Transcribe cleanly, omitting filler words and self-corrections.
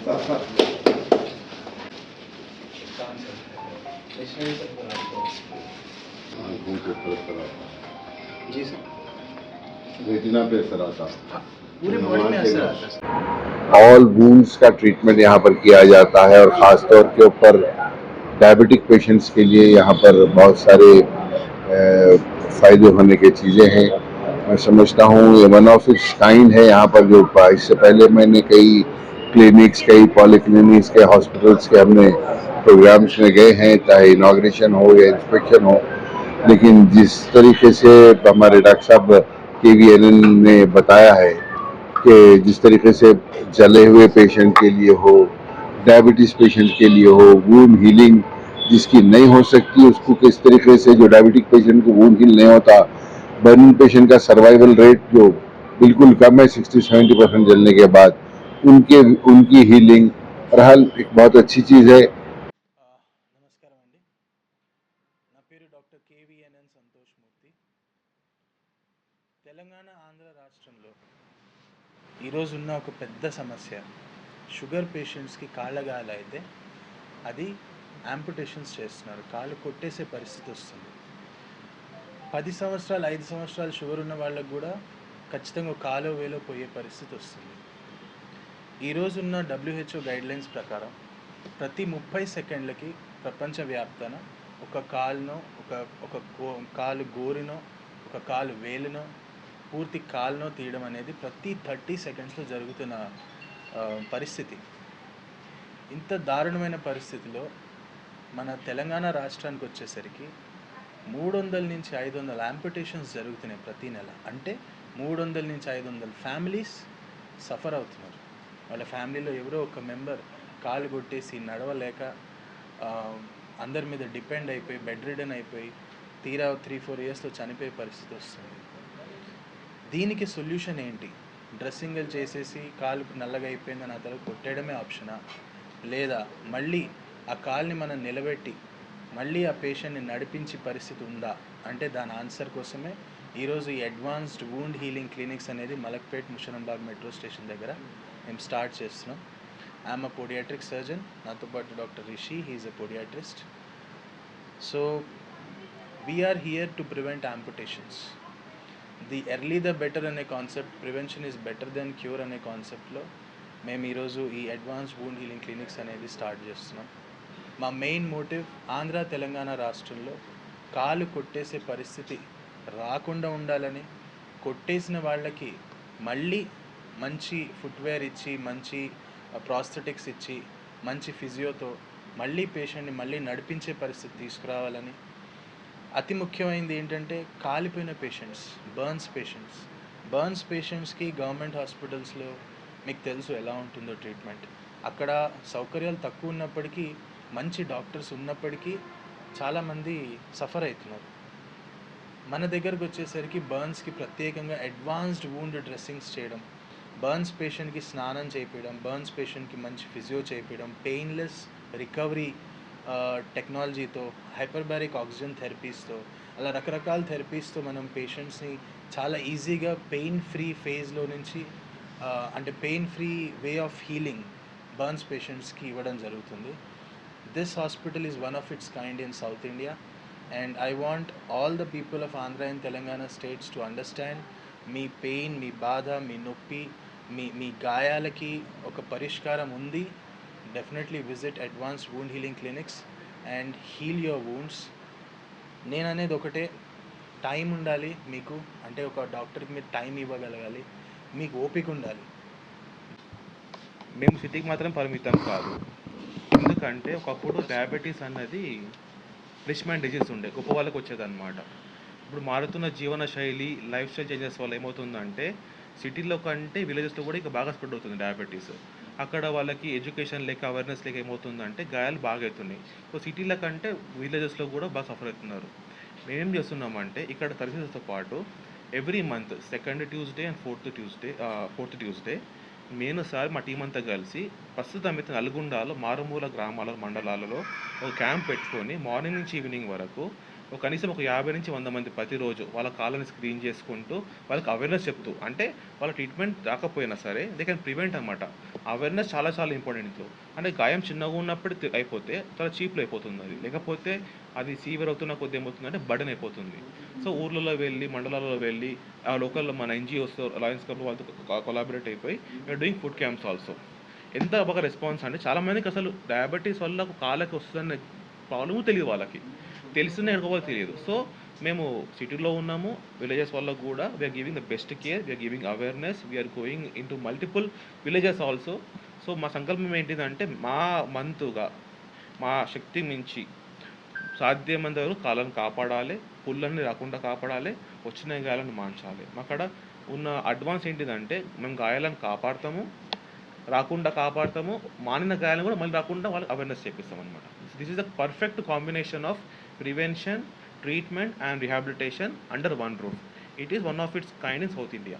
जी sir, retina पे असर आता है। पूरी बॉडी में असर आता है। ऑल वूंड्स का ट्रीटमेंट यहाँ पर किया जाता है और ख़ास तौर के ऊपर डायबिटिक पेशेंट्स के लिए यहाँ पर बहुत सारे फ़ायदे होने की चीज़ें हैं। मैं समझता हूँ ये वन ऑफ इट्स काइंड है यहाँ पर। जो इससे पहले मैंने कई क्लिनिक्स, कई पॉलीक्लिनिक्स के, हॉस्पिटल्स के हमने प्रोग्राम्स में गए हैं, चाहे इनाग्रेशन हो या इंस्पेक्शन हो, लेकिन जिस तरीके से हमारे डॉक्टर साहब KVNN ने बताया है कि जिस तरीके से जले हुए पेशेंट के लिए हो, डायबिटीज़ पेशेंट के लिए हो, वूंड हीलिंग जिसकी नहीं हो सकती उसको किस तरीके से, जो डायबिटिक पेशेंट को वूंड हील नहीं होता, बर्निंग पेशेंट का सर्वाइवल रेट जो बिल्कुल कम है 60-70% जलने के बाद, उनकी हीलिंग बहरहाल एक बहुत अच्छी चीज़ है। నమస్కారం అండి, నా పేరు డాక్టర్ KVNN సంతోష్ మూర్తి. తెలంగాణ ఆంధ్ర రాష్ట్రంలో ఈరోజు ఉన్న ఒక పెద్ద సమస్య షుగర్ పేషెంట్స్కి కాళ్ళగాయాలు అయితే అది యాంపుటేషన్స్ చేస్తున్నారు. కాళ్ళు కొట్టేసే పరిస్థితి వస్తుంది. 10 సంవత్సరాలు 5 సంవత్సరాలు షుగర్ ఉన్న వాళ్ళకు కూడా ఖచ్చితంగా కాలో వేలో పోయే పరిస్థితి వస్తుంది. ఈరోజున్న WHO గైడ్లైన్స్ ప్రకారం ప్రతి 30 సెకండ్లకి ప్రపంచవ్యాప్తాన ఒక కాలునో ఒక కాలు గోరునో ఒక కాలు వేలునో పూర్తి కాలునో తీయడం అనేది ప్రతి 30 సెకండ్స్లో జరుగుతున్న పరిస్థితి. ఇంత దారుణమైన పరిస్థితిలో మన తెలంగాణ రాష్ట్రానికి వచ్చేసరికి 300 నుంచి 500 యాంపుటేషన్స్ జరుగుతున్నాయి ప్రతి నెల. అంటే 300 నుంచి 500 ఫ్యామిలీస్ సఫర్ అవుతున్నారు. వాళ్ళ ఫ్యామిలీలో ఎవరో ఒక మెంబర్ కాలు కొట్టేసి నడవలేక అందరి మీద డిపెండ్ అయిపోయి బెడ్ రిడన్ అయిపోయి తీరా 3-4 ఇయర్స్లో చనిపోయే పరిస్థితి వస్తుంది. దీనికి సొల్యూషన్ ఏంటి? డ్రెస్సింగ్లు చేసేసి కాలు నల్లగా అయిపోయిందని ఆ తర్వాత కొట్టేయడమే ఆప్షనా, లేదా మళ్ళీ ఆ కాల్ని మనం నిలబెట్టి మళ్ళీ ఆ పేషెంట్ని నడిపించే పరిస్థితి ఉందా అంటే దాని ఆన్సర్ కోసమే ఈరోజు ఈ అడ్వాన్స్డ్ వూండ్ హీలింగ్ క్లినిక్స్ అనేది మలక్పేట్ ముషరంబాగ్ మెట్రో స్టేషన్ దగ్గర మేము స్టార్ట్ చేస్తున్నాం. ఐఎమ్ అ పోడియాట్రిక్ సర్జన్, నాతో పాటు doctor Rishi, he is a podiatrist. So we are here to prevent amputations. The early the better అనే concept, prevention is better than cure అనే కాన్సెప్ట్లో మేము ఈరోజు ఈ అడ్వాన్స్డ్ వూండ్ హీలింగ్ క్లినిక్స్ అనేది స్టార్ట్ చేస్తున్నాం. మా మెయిన్ మోటివ్ ఆంధ్ర తెలంగాణ రాష్ట్రంలో కాలు కొట్టేసే పరిస్థితి రాకుండా ఉండాలని, కొట్టేసిన వాళ్ళకి మళ్ళీ మంచి ఫుట్వేర్ ఇచ్చి, మంచి ప్రాస్థెటిక్స్ ఇచ్చి, మంచి ఫిజియోతో మళ్ళీ పేషెంట్ని మళ్ళీ నడిపించే పరిస్థితి తీసుకురావాలని. అతి ముఖ్యమైనది ఏంటంటే కాలిపోయిన పేషెంట్స్, బర్న్స్ పేషెంట్స్కి గవర్నమెంట్ హాస్పిటల్స్లో మీకు తెలుసు ఎలా ఉంటుందో ట్రీట్మెంట్. అక్కడ సౌకర్యాలు తక్కువ ఉన్నప్పటికీ, మంచి డాక్టర్స్ ఉన్నప్పటికీ చాలామంది సఫర్ అవుతున్నారు. మన దగ్గరకు వచ్చేసరికి బర్న్స్కి ప్రత్యేకంగా అడ్వాన్స్డ్ వూండ్ డ్రెస్సింగ్స్ చేయడం, బర్న్స్ పేషెంట్కి స్నానం చేయించడం, బర్న్స్ పేషెంట్కి మంచి ఫిజియో చేయించడం, పెయిన్లెస్ రికవరీ టెక్నాలజీతో, హైపర్బారిక్ ఆక్సిజన్ థెరపీస్తో, అలా రకరకాల థెరపీస్తో మనం పేషెంట్స్ని చాలా ఈజీగా పెయిన్ ఫ్రీ ఫేజ్లో నుంచి అంటే pain free way of healing burns పేషెంట్స్కి ఇవ్వడం జరుగుతుంది. This hospital is one of its kind in South India and I want all the people of Andhra and Telangana states to understand మీ పెయిన్, మీ బాధ, మీ నొప్పి, మీ గాయాలకి ఒక పరిష్కారం ఉంది. Definitely visit advanced wound healing clinics and heal your wounds. నేను అనేది ఒకటే, టైం ఉండాలి మీకు. అంటే ఒక డాక్టర్కి మీరు టైం ఇవ్వగలగాలి, మీకు ఓపిక ఉండాలి. మేము సిటీకి మాత్రం పరిమితం కాదు. ఎందుకంటే ఒకప్పుడు డయాబెటీస్ అన్నది రిచ్ మ్యాన్ డిజీజ్ ఉండే, గొప్ప వాళ్ళకి వచ్చేదన్నమాట. ఇప్పుడు మారుతున్న జీవన శైలి, లైఫ్ స్టైల్ చేంజెస్ వల్ల ఏమవుతుందంటే సిటీలో కంటే విలేజెస్లో కూడా ఇంకా బాగా స్ప్రెడ్ అవుతుంది డయాబెటీస్. అక్కడ వాళ్ళకి ఎడ్యుకేషన్ లేక, అవేర్నెస్ లేక ఏమవుతుందంటే గాయాలు బాగా అవుతున్నాయి. సో సిటీల కంటే విలేజెస్లో కూడా బాగా సఫర్ అవుతున్నారు. మేమేం చేస్తున్నామంటే ఇక్కడ సర్వీసెస్తో పాటు every month second Tuesday and fourth Tuesday నేను సార్ మా టీం అంతా కలిసి ప్రస్తుతం అయితే నల్గొండలో మారుమూల గ్రామాల మండలాలలో ఒక క్యాంప్ పెట్టుకొని మార్నింగ్ నుంచి ఈవినింగ్ వరకు కనీసం ఒక 50 నుంచి 100 మంది ప్రతిరోజు వాళ్ళ కాళ్ళని స్క్రీన్ చేసుకుంటూ వాళ్ళకి అవేర్నెస్ చెప్తూ, అంటే వాళ్ళ ట్రీట్మెంట్ రాకపోయినా సరే దే కెన్ ప్రివెంట్ అనమాట. అవేర్నెస్ చాలా చాలా ఇంపార్టెంట్ ఇంట్లో. అంటే గాయం చిన్నగా ఉన్నప్పుడు అయిపోతే చాలా చీప్లో అయిపోతుంది అది, లేకపోతే అది సీవియర్ అవుతున్న కొద్ది ఏమవుతుందంటే బర్డెన్ అయిపోతుంది. సో ఊర్లలో వెళ్ళి, మండలాలలో వెళ్ళి, ఆ లోకల్లో మన ఎన్జిఓస్తో, లయన్స్ క్లబ్ వాళ్ళతో కొలాబరేట్ అయిపోయి we're doing food camps also. ఎంత బాగా రెస్పాన్స్ అంటే చాలామందికి అసలు డయాబెటీస్ వల్ల కాళ్ళకి వస్తుందనే ప్రాబ్లము తెలియదు వాళ్ళకి, తెలిసిన ఎడుకోవాలో తెలియదు. సో మేము సిటీలో ఉన్నాము, విలేజెస్ వాళ్ళకు కూడా we're giving the best care, we're giving awareness, we're going into multiple villages also. So మా సంకల్పం ఏంటిదంటే మా మంతుగా మా శక్తి మించి సాధ్యమైనంత వరకు కాళ్ళను కాపాడాలి, పుల్లన్ని రాకుండా కాపాడాలి, వచ్చిన గాయాలను మార్చాలి. అక్కడ ఉన్న అడ్వాన్స్ ఏంటిదంటే మేము గాయాలను కాపాడతాము, రాకుండా కాపాడతాము, మానిన గాయాలను కూడా మళ్ళీ రాకుండా వాళ్ళకి అవేర్నెస్ చేపిస్తాం అనమాట. This is the perfect combination of prevention, treatment and rehabilitation under one roof. It is one of its kind in South India.